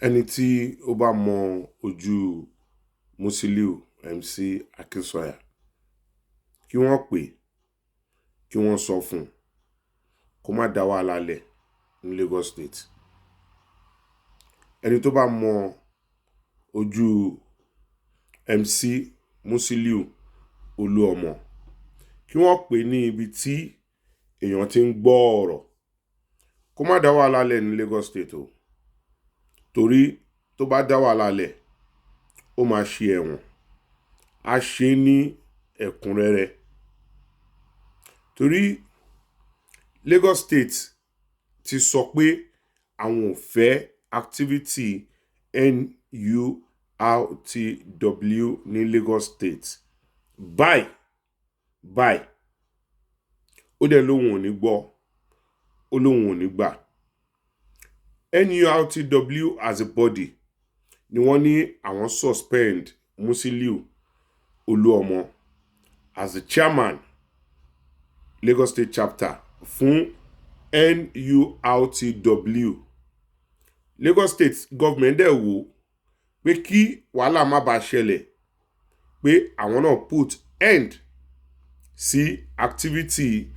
ẹni tí ó bá mọ ojú Musiliu MC Akínsọ́yà kí wọ́n pè kí wọ́n sọ fún kó má dá wàhálà lẹ̀ ní Lagos State. Ẹni tó bá mọ ojú MC Musiliu Oluomo kí wọ́n pè ní ibi tí èèyàn ti ń gbọ́ ọ̀rọ̀ kó má dá wàhálà lẹ̀ ní Lagos State o, torí tó bá dá wàhálà lẹ̀ ó máa ṣe ẹ̀wọ̀n, á ṣe ní ẹ̀kúnrẹ́rẹ́. Torí Lagos State ti sọ pé àwọn ò fẹ́ activity NURTW ní Lagos State báyìí ó dẹ̀ lóhun ò ní gbọ́, ó lóhun ò ní gbà. NURTW as a body ni wọ́n ní àwọn suspend Musiliu Oluomo as the chairman Lagos State chapter fún NURTW. Lagos State government dẹ̀ wò pé kí wàhálà má bàa ṣẹlẹ̀ pé àwọn náà put end sí activity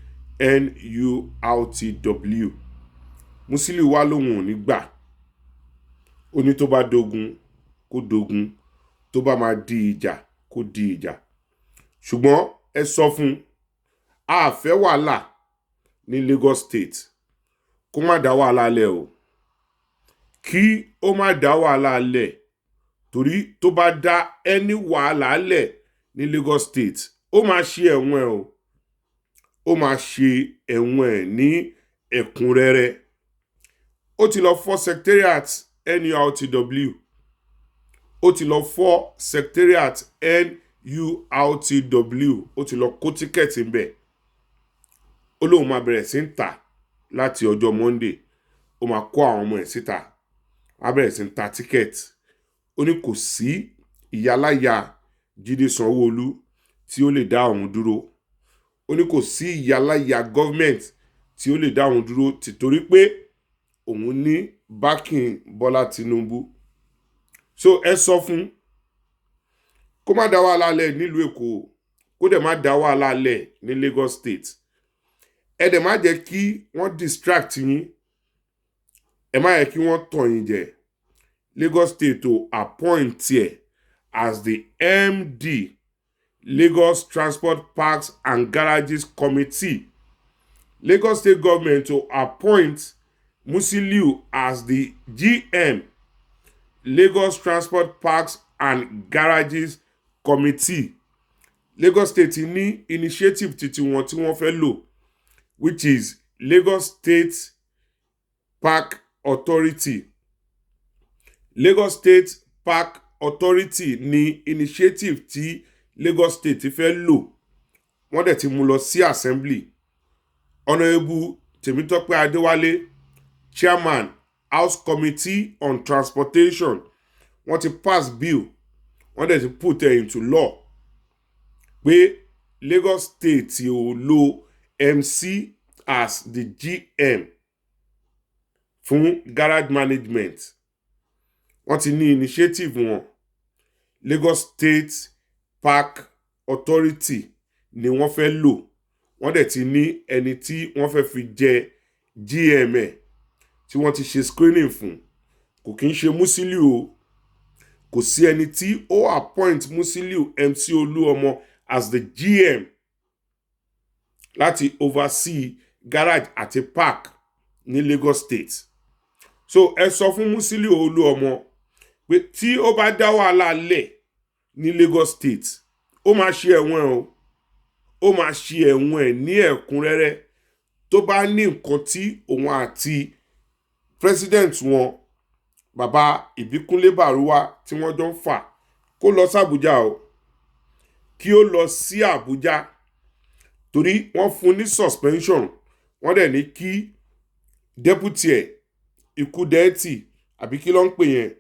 NURTW. Musiliu wá lóhun ò ní gbà, ó ní tó bá dogun kó dogun, tó bá máa di ìjà kó di ìjà. Ṣùgbọ́n ẹ sọ fún a fẹ́ wàhálà ní Lagos State, kó má dá wàhálà lẹ̀ o, kí ó má dá wàhálà lẹ̀, torí tó bá dá ẹni wàhálà lẹ̀ ní Lagos State ó máa ṣe ẹ̀wọ̀n ẹ̀ o, ó máa ṣe ẹ̀wọ̀n ẹ̀ ní ẹ̀kúnrẹ́rẹ́. Ó ti lọ fọ́ secretariat NURTW, ó ti lọ fọ́ secretariat NURTW, ó ti lọ kó tíkẹ́ẹ̀tì ń bẹ̀. Ó lóun máa bẹ̀rẹ̀ sí ń tà láti ọjọ́ Monday, ó máa kó àwọn ọmọ ẹ̀ síta, á bẹ̀rẹ̀ sí ń ta tíkẹ́ẹ̀tì. Ó ní kò sí ìyáláyà Jídé Sanwó-Olú tí ó lè dá òun dúró. Ó ní kò sí ìyáláyà government tí ó lè dá òun dúró títorí pé òun ní backing Bọ́lá Tinubu. So ẹ sọ fún kó má dá wàhálà lẹ̀ nílùú Èkó, kó dẹ̀ má dá wàhálà lẹ̀ ní Lagos State. Ẹ dẹ̀ má jẹ́ kí wọ́n distract yín, ẹ má yẹ kí wọ́n tàn yín jẹ. Lagos State to appoint ẹ̀ as the MD Lagos Transport Parks and Garages Committee. Lagos State government to appoint Musiliu as the GM Lagos Transport Parks and Garages Committee. Lagos State ní initiative titi wọn tí wọ́n fẹ́ lò, which is Lagos State Park Authority. Lagos State Park Authority ní initiative tí Lagos State fẹ́ lò. Wọ́n dẹ̀ ti mú lọ sí assembly. Honourable Tèmítọ́pẹ́ Adéwálé, chairman House Committee on Transportation, wọ́n ti pass bill, wọ́n dẹ̀ ti put it into law pé Lagos State ò lo MC as the GM fún garage management. Wọ́n ti ní initiative wọn. Lagos State Park Authority ni wọ́n fẹ́ lò. Wọ́n dẹ̀ ti ní ẹni tí wọ́n fẹ́ fi jẹ GM ẹ̀ tí wọ́n ti ṣe screening fún. Kò kí ń ṣe Musiliu o. Kò sí ẹni tí ó appoint Musiliu MC Oluomo as the GM láti oversee garage àti park ní Lagos State. So ẹ sọ fún Musiliu Oluomo pé tí ó bá dá wàhálà lẹ̀ ní Lagos State ó máa ṣe ẹ̀wọ̀n o, ó máa ṣe ẹ̀wọ̀n ẹ̀ ní ẹ̀kúnrẹ́rẹ́. Tó bá ní nǹkan tí òun àti president wọn bàbá Ìbíkúnlé Bàrúwá tí wọ́n jọ ń fà, kó lọ sí Àbújá o, kí ó lọ sí Àbújá, torí wọ́n fún ní suspension. Wọ́n dẹ̀ ní kí deputy ẹ̀ Ikudeti àbí kí ló ń pè yẹn,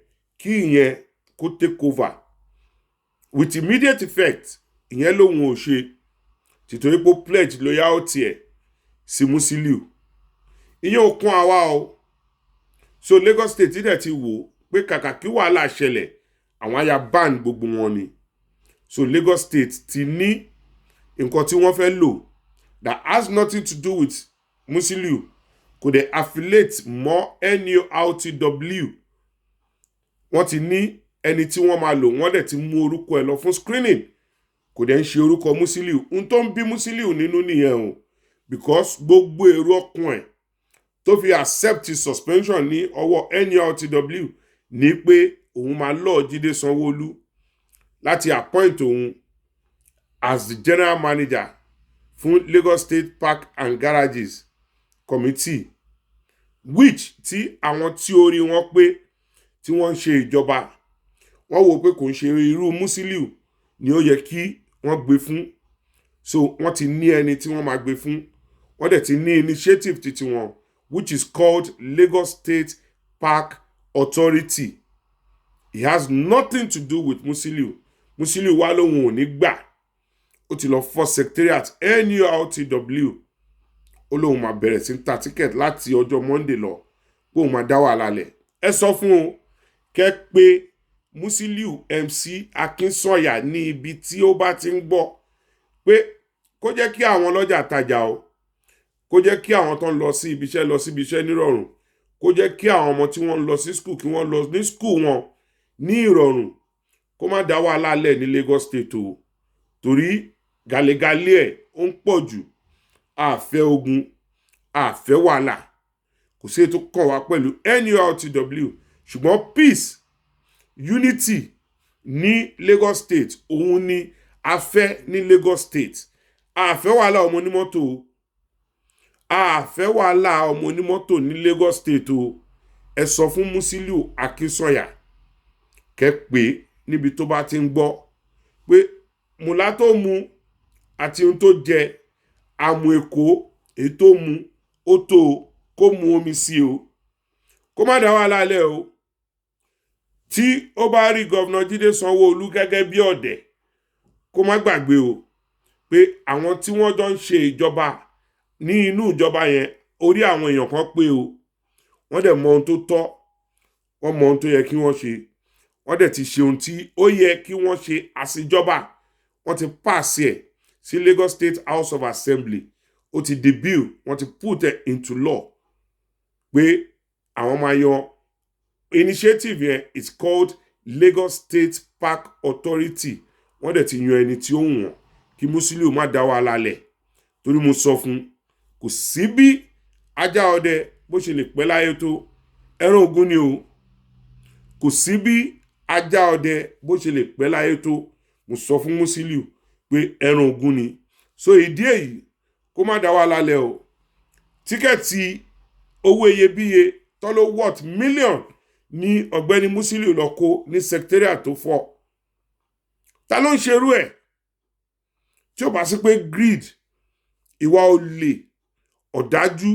kí ìyẹn kó take over with immediate effect. Ìyẹn lòun ò ṣe títorí pé pledge loyalty ẹ̀ sí Musiliu. Ìyẹn ò kún àwa o. So Lagos State dẹ̀ ti wò pé kàkà kí wàhálà ṣẹlẹ̀ àwọn àyà ban gbogbo wọn ni. So Lagos State ti ní nǹkan tí wọ́n fẹ́ lò that has nothing to do with Musiliu, kò dẹ̀ affiliate mọ́ NURTW. Wọ́n ti ní ẹni tí wọ́n máa lò, wọ́n dẹ̀ ti mú orúkọ ẹ̀ lọ fún screening, kò dẹ̀ ń ṣe orúkọ Musiliu. Ohun tó ń bí Musiliu nínú nìyẹn o, because gbogbo èrò ọkàn ẹ̀ tó fi accept suspension ní ọwọ́ NURTW ní pé òun máa lọ Jídé Sanwó-Olú láti appoint òun as the general manager fún Lagos State Park and Garages Committee, which tí àwọn tí orí wọn pé tí wọ́n ń ṣe ìjọba wọ́n wò pé kò ń ṣe irú Musiliu ni ó yẹ kí wọ́n gbé fún. So wọ́n ti ní ẹni tí wọ́n máa gbé fún, wọ́n dẹ̀ ti ní initiative títí wọn, which is called Lagos State Park Authority. It has nothing to do with Musiliu. Musiliu wá lóhun ò ní gbà, ó ti lọ fọ́ secretariat NURTW, ó lóhun máa bẹ̀rẹ̀ sí ta ticket láti ọjọ́ Monday lọ, pé òun máa dá wàhálà lẹ̀. Ẹ sọ fún o kẹ́ pé Musiliu MC Akínsọ̀yà ní ibi tí ó bá ti ń gbọ́ pé kó jẹ́ kí àwọn ọlọ́jà tajà o, kó jẹ́ kí àwọn tó ń lọ sí ibiṣẹ́ nírọ̀rùn, kó jẹ́ kí àwọn ọmọ tí wọ́n ń lọ sí school kí wọ́n lọ ní school wọn ní ìrọ̀rùn, kó má dá wàhálà lẹ̀ ní Lagos State o, torí gàlégàlé ẹ̀ ó ń pọ̀ jù. Àfẹ́ ogun, àfẹ́ wàhálà, kò sí ètò kàn wá pẹ̀lú NURTW, ṣùgbọ́n peace, unity ní Lagos State òun ni afẹ́ ní Lagos State. Àfẹ́ wàhálà ọmọ onímọ́tò o, àfẹ́ wàhálà ọmọ onímọ́tò ní Lagos State o. Ẹ sọ fún Musiliu Akínsọ̀yà kẹ́ pé níbi tó bá ti ń gbọ́ pé mùlá tó mu àti ohun tó jẹ àmù èkó èyí tó mu ó tó kó mu omi sí o, kó má dá wàhálà lẹ̀ o. Tí ó bá rí gọ́vnà Jídé Sanwó-Olú gẹ́gẹ́ bí ọ̀dẹ̀, kó má gbàgbé o pé àwọn tí wọ́n jọ ń ṣe ìjọba ní inú ìjọba yẹn orí àwọn èèyàn kan pé o, wọ́n dẹ̀ mọ ohun tó tọ́, wọ́n mọ ohun tó yẹ kí wọ́n ṣe, wọ́n dẹ̀ ti ṣe ohun tí ó yẹ kí wọ́n ṣe àṣìjọba, wọ́n ti pass ẹ̀ sí Lagos State House of Assembly, ó ti di bill, wọ́n ti put it into law pé àwọn máa yan initiative yẹn is called Lagos State Park Authority. Wọ́n dẹ̀ ti yan ẹni tí ó wọ̀n kí Musiliu má dá wàhálà lẹ̀, torí mo sọ fún kò sí bí ajá ọdẹ bó ṣe lè pẹ́ láyé tó, ẹran ogun ni o. Kò sí bí ajá ọdẹ bó ṣe lè pẹ́ láyé tó, mo sọ fún Musiliu pé ẹran ogun ni. So ìdí èyí kó má dá wàhálà lẹ̀ o. Tíkẹ́ẹ̀tì owó iyebíye tó ló worth million ní ọ̀gbẹ́ni Musiliu lọ kó ní secretariat tó fọ́. Ta ló ń ṣerú ẹ̀ tí ó bá sí pé greed, ìwà olè, ọ̀dájú,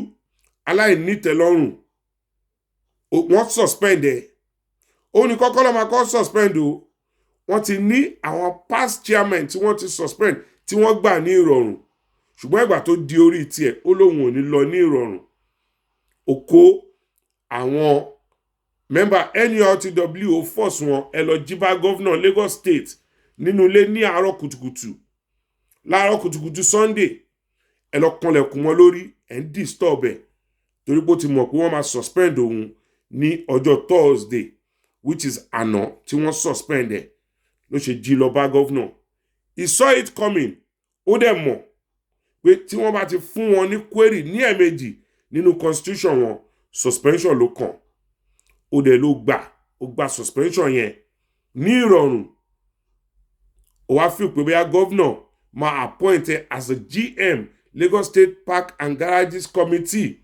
aláìnítẹ̀lọ́rùn, wọ́n suspend ẹ̀. Ó ní kọ́kọ́ ló máa kọ́ suspend o. Wọ́n ti ní àwọn past chairman tí wọ́n ti suspend tí wọ́n gbà ní ìrọ̀rùn, ṣùgbọ́n ìgbà tó di orí tiẹ̀ ó lóun ò ní lọ ní ìrọ̀rùn. Ó kó àwọn member NURTW ó force wọn ẹ lọ jí bá governor Lagos State nínú ilé ní àárọ̀ kùtùkùtù, láàárọ̀ kùtùkùtù Sunday, ẹ lọ kanlẹ̀kùn wọn lórí, ẹ ń disturb ẹ̀ torí pé ó ti mọ̀ pé wọ́n máa suspend òun ní ọjọ́ Thursday, which is àná tí wọ́n suspend ẹ̀, ló ṣe jí lọ bá governor. He saw it coming, ó dẹ̀ mọ̀ pé tí wọ́n bá ti fún wọn ní query ní ẹ̀ẹ̀mejì nínú constitution wọn, suspension ló kàn. Ó dẹ̀ ló gba suspension yẹn ní ìrọ̀rùn. Ó wá fi pé bóyá governor máa appoint as a GM Lagos State Park and Garages Committee.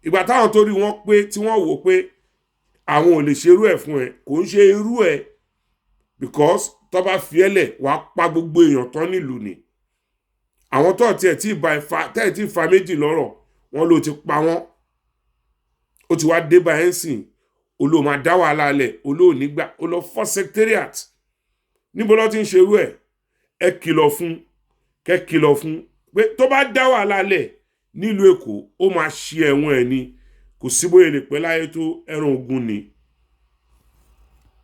Ìgbà táwọn tó rí wọn pé tí wọ́n wò pé àwọn ò lè ṣerú ẹ̀ fún ẹ, kò ń ṣe irú ẹ̀, because tó bá fi ẹlẹ̀ wàá pa gbogbo èèyàn tán nílùú ni. Àwọn tó tiẹ̀ tí fa méjì lọ́rọ̀ wọn ló ti pa wọ́n. Ó ti wá dé bá ẹ̀ ń sìn, olóò máa dá wàhálà lẹ̀, olóò nígbà, ó lọ fọ́ secretariat. Níbo ló ti ń ṣerú ẹ̀? Ẹ kìlọ̀ fún pé tó bá dá wàhálà lẹ̀ nílùú Èkó ó máa ṣe ẹ̀wọ̀n ẹ̀ ni, kò sí bóyá lè pẹ́ láyé tó, ẹran ogun ni.